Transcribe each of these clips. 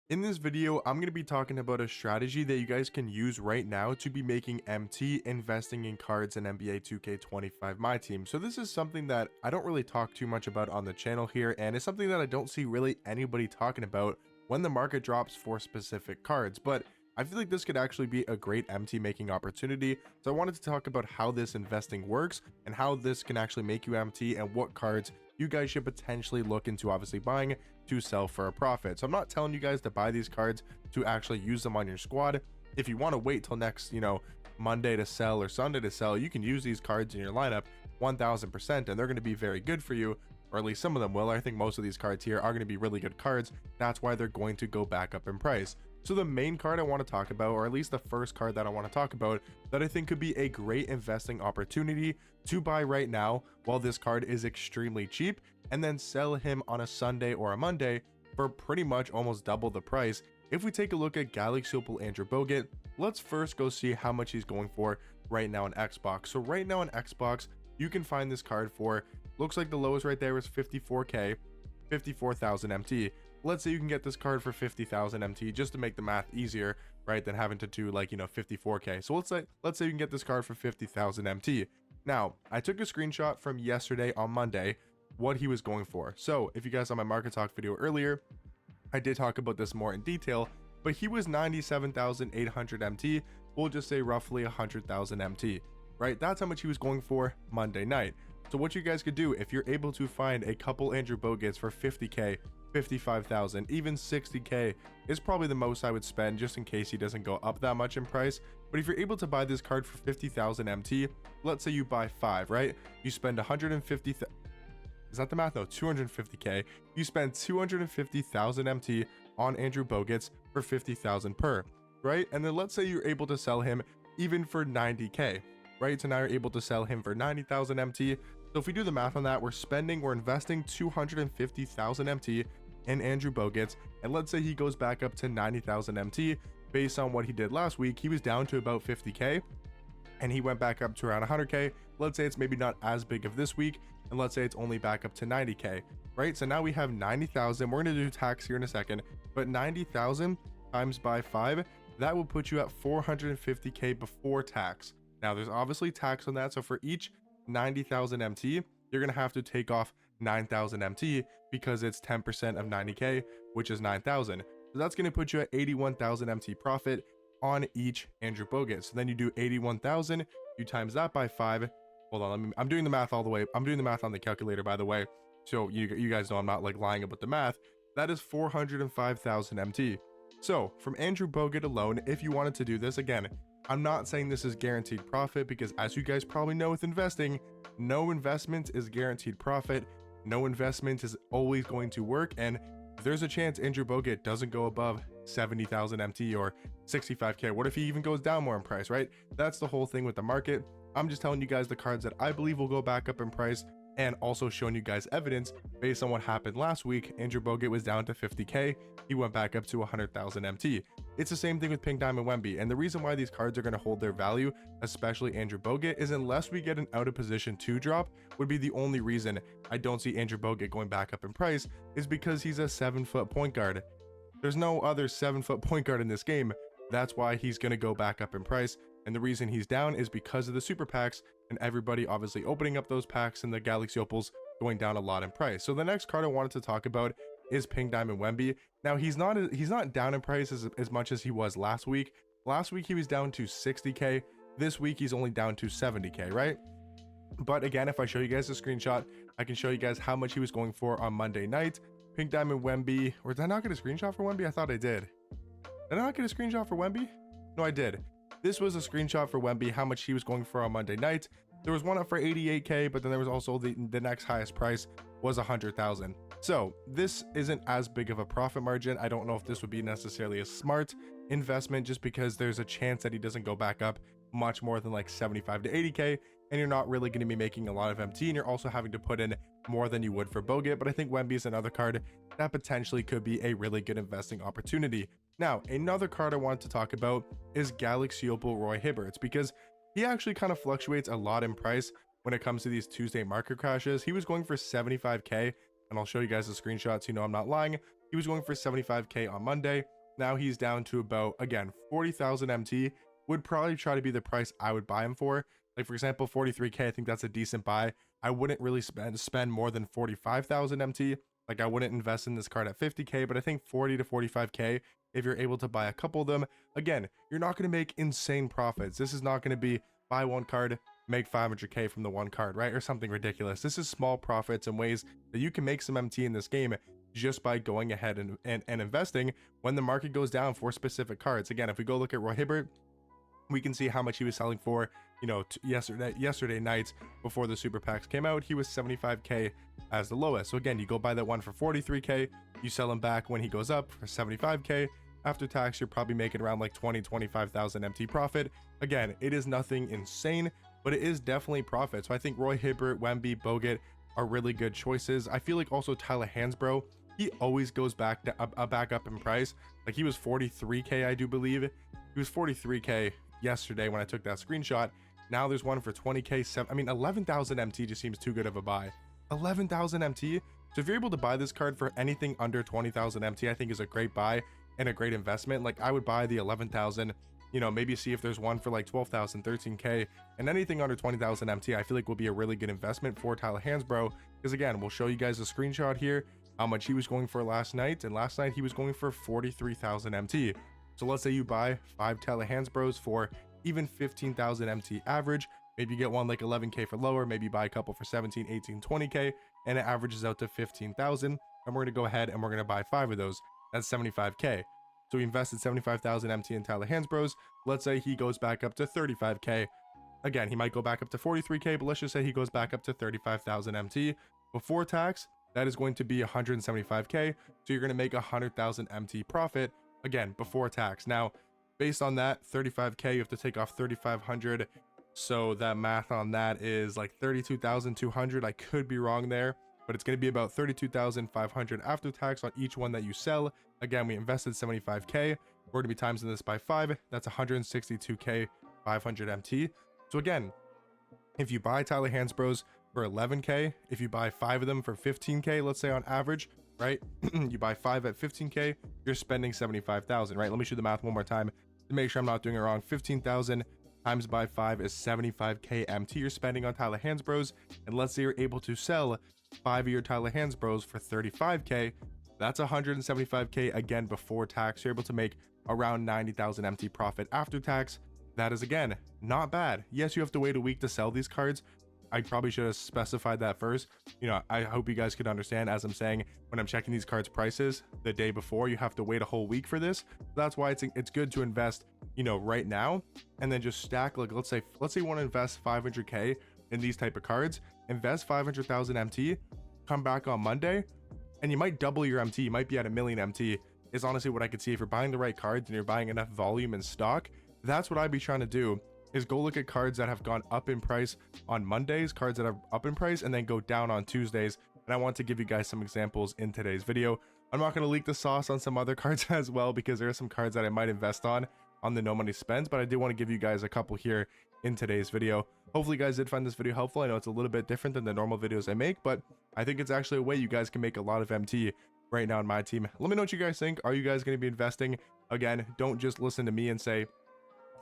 In this video, I'm going to be talking about a strategy that you guys can use right now to be making MT investing in cards in NBA 2K25 Myteam. So this is something that I don't really talk too much about on the channel here, and it's something that I don't see really anybody talking about when the market drops for specific cards. But I feel like this could actually be a great MT making opportunity. So I wanted to talk about how this investing works and how this can actually make you MT and what cards you guys should potentially look into obviously buying to sell for a profit. So I'm not telling you guys to buy these cards to actually use them on your squad. If you want to wait till next, Monday to sell or Sunday to sell, you can use these cards in your lineup 1000%, and they're going to be very good for you, or at least some of them will. I think most of these cards here are going to be really good cards. That's why they're going to go back up in price. So the main card I want to talk about, or at least the first card that I want to talk about that I think could be a great investing opportunity to buy right now while this card is extremely cheap, and then sell him on a Sunday or a Monday for pretty much almost double the price. If we take a look at Galaxy Opal Andrew Bogut, let's first go see how much he's going for right now on Xbox. So right now on Xbox, you can find this card for, looks like the lowest right there was 54k, 54,000 MT. Let's say you can get this card for 50,000 MT, just to make the math easier, right, than having to do 54k. So let's say you can get this card for 50,000 MT. Now, I took a screenshot from yesterday on Monday what he was going for. So if you guys saw my market talk video earlier, I did talk about this more in detail, but he was 97,800 MT. We'll just say roughly 100,000 MT, right? That's how much he was going for Monday night. So what you guys could do, if you're able to find a couple Andrew Boguts for 50k, 55,000, even 60k is probably the most I would spend, just in case he doesn't go up that much in price. But if you're able to buy this card for 50,000 MT, let's say you buy 5, right? You spend 150, is that the math? No, 250k. You spend 250,000 MT on Andrew Boguts for 50,000 per, right? And then let's say you're able to sell him even for 90k, right? So now you're able to sell him for 90,000 MT. So if we do the math on that, we're investing 250,000 MT in Andrew Boguts, and let's say he goes back up to 90,000 MT. Based on what he did last week, he was down to about 50k, and he went back up to around 100k. Let's say it's maybe not as big of this week, and let's say it's only back up to 90k, right? So now we have 90,000. We're going to do tax here in a second, but 90,000 times by 5, that will put you at 450k before tax. Now there's obviously tax on that, so for each 90,000 MT, you're gonna have to take off 9,000 MT because it's 10% of 90k, which is 9,000. So that's gonna put you at 81,000 MT profit on each Andrew Bogut. So then you do 81,000, you times that by 5. Hold on, I'm doing the math all the way. I'm doing the math on the calculator, by the way, so you guys know I'm not lying about the math. That is 405,000 MT. So from Andrew Bogut alone, if you wanted to do this, again, I'm not saying this is guaranteed profit, because as you guys probably know with investing, no investment is guaranteed profit. No investment is always going to work, and there's a chance Andrew Bogut doesn't go above 70,000 MT or 65k. What if he even goes down more in price, right? That's the whole thing with the market. I'm just telling you guys the cards that I believe will go back up in price, and also showing you guys evidence based on what happened last week. Andrew Bogut was down to 50k, he went back up to 100,000 MT. It's the same thing with Pink Diamond Wemby, and the reason why these cards are going to hold their value, especially Andrew Bogut, is unless we get an out of position 2 drop, would be the only reason I don't see Andrew Bogut going back up in price, is because he's a 7-foot point guard. There's no other 7-foot point guard in this game. That's why he's going to go back up in price, and the reason he's down is because of the super packs and everybody obviously opening up those packs, and the Galaxy Opals going down a lot in price. So the next card I wanted to talk about is Pink Diamond Wemby. Now he's not down in price as much as he was last week. Last week he was down to 60k. This week he's only down to 70k, right? But again, if I show you guys a screenshot, I can show you guys how much he was going for on Monday night. Pink Diamond Wemby, or did I not get a screenshot for Wemby? I thought I did. Did I not get a screenshot for Wemby? No, I did. This was a screenshot for Wemby, how much he was going for on Monday night. There was one up for 88k, but then there was also the next highest price was 100,000. So this isn't as big of a profit margin. I don't know if this would be necessarily a smart investment, just because there's a chance that he doesn't go back up much more than like 75 to 80k, and you're not really going to be making a lot of MT, and you're also having to put in more than you would for Bogut. But I think Wemby is another card that potentially could be a really good investing opportunity. Now, another card I wanted to talk about is Galaxy Opal Roy Hibberts, because he actually kind of fluctuates a lot in price when it comes to these Tuesday market crashes. He was going for 75k, and I'll show you guys the screenshots, you know I'm not lying. He was going for 75k on Monday, Now he's down to about, again, 40,000 MT would probably try to be the price I would buy him for. Like, for example, 43K, I think that's a decent buy. I wouldn't really spend more than 45,000 MT. Like, I wouldn't invest in this card at 50K, but I think 40 to 45K, if you're able to buy a couple of them, again, you're not going to make insane profits. This is not going to be buy one card, make 500K from the one card, right? Or something ridiculous. This is small profits and ways that you can make some MT in this game just by going ahead and investing when the market goes down for specific cards. Again, if we go look at Roy Hibbert, we can see how much he was selling for, you know, yesterday night before the super packs came out. He was 75K as the lowest. So again, you go buy that one for 43K, you sell him back when he goes up for 75K. After tax, you're probably making around like 25,000 MT profit. Again, it is nothing insane, but it is definitely profit. So I think Roy Hibbert, Wemby, Bogut are really good choices. I feel like also Tyler Hansbrough, he always goes back up in price. Like, he was 43K, I do believe. He was 43K yesterday when I took that screenshot. Now there's one for 20K. I mean, 11,000 MT just seems too good of a buy. 11,000 MT. So if you're able to buy this card for anything under 20,000 MT, I think is a great buy and a great investment. Like, I would buy the 11,000, you know, maybe see if there's one for like 12,000, 13K, and anything under 20,000 MT, I feel like will be a really good investment for Tyler Hansbrough. Because again, we'll show you guys a screenshot here, how much he was going for last night. And last night he was going for 43,000 MT. So let's say you buy 5 Tyler Hansbroughs for even 15,000 MT average. Maybe you get one like 11K for lower, maybe you buy a couple for 17, 18, 20K, and it averages out to 15,000. And we're going to go ahead and we're going to buy 5 of those. That's 75K. So we invested 75,000 MT in Tyler Hansbroughs. Let's say he goes back up to 35K. Again, he might go back up to 43K, but let's just say he goes back up to 35,000 MT. Before tax, that is going to be 175K. So you're going to make 100,000 MT profit, again, before tax. Now, based on that, 35K, you have to take off 3,500. So that math on that is like 32,200. I could be wrong there, but it's going to be about 32,500 after tax on each one that you sell. Again, we invested 75K. We're going to be timesing this by 5. That's 162K 500 MT. So again, if you buy Tyler Hansbroughs for 11K, if you buy 5 of them for 15K, let's say on average, right? You buy 5 at 15K, you're spending 75,000, right? Let me show the math one more time to make sure I'm not doing it wrong. 15,000 times by 5 is 75K MT you're spending on Tyler Hansbroughs. And let's say you're able to sell 5 of your Tyler Hansbroughs for 35K. That's 175K again before tax. You're able to make around 90,000 MT profit after tax. That is, again, not bad. Yes, you have to wait a week to sell these cards. I probably should have specified that first. You know, I hope you guys could understand, as I'm saying, when I'm checking these cards prices the day before, you have to wait a whole week for this. That's why it's good to invest, you know, right now, and then just stack. Like, let's say you want to invest 500K in these type of cards, invest 500,000 MT, come back on Monday, and you might double your MT. You might be at 1 million MT. Is honestly what I could see. If you're buying the right cards and you're buying enough volume and stock, that's what I'd be trying to do, is go look at cards that have gone up in price on Mondays, cards that are up in price, and then go down on Tuesdays. And I want to give you guys some examples in today's video. I'm not going to leak the sauce on some other cards as well, because there are some cards that I might invest on the no money spends, but I do want to give you guys a couple here in today's video. Hopefully you guys did find this video helpful. I know it's a little bit different than the normal videos I make, but I think it's actually a way you guys can make a lot of MT right now in Myteam. Let me know what you guys think. Are you guys going to be investing? Again, don't just listen to me and say,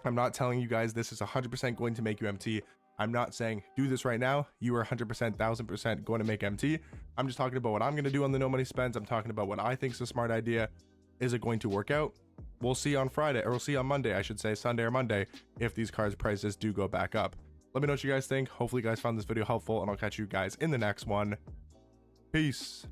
I'm not telling you guys this is 100% going to make you MT. I'm not saying do this right now. You are 100%, 1000% going to make MT. I'm just talking about what I'm going to do on the no money spends. I'm talking about what I think is a smart idea. Is it going to work out? We'll see on Friday, or we'll see on Monday, I should say, Sunday or Monday, if these cards prices do go back up. Let me know what you guys think. Hopefully you guys found this video helpful, and I'll catch you guys in the next one. Peace.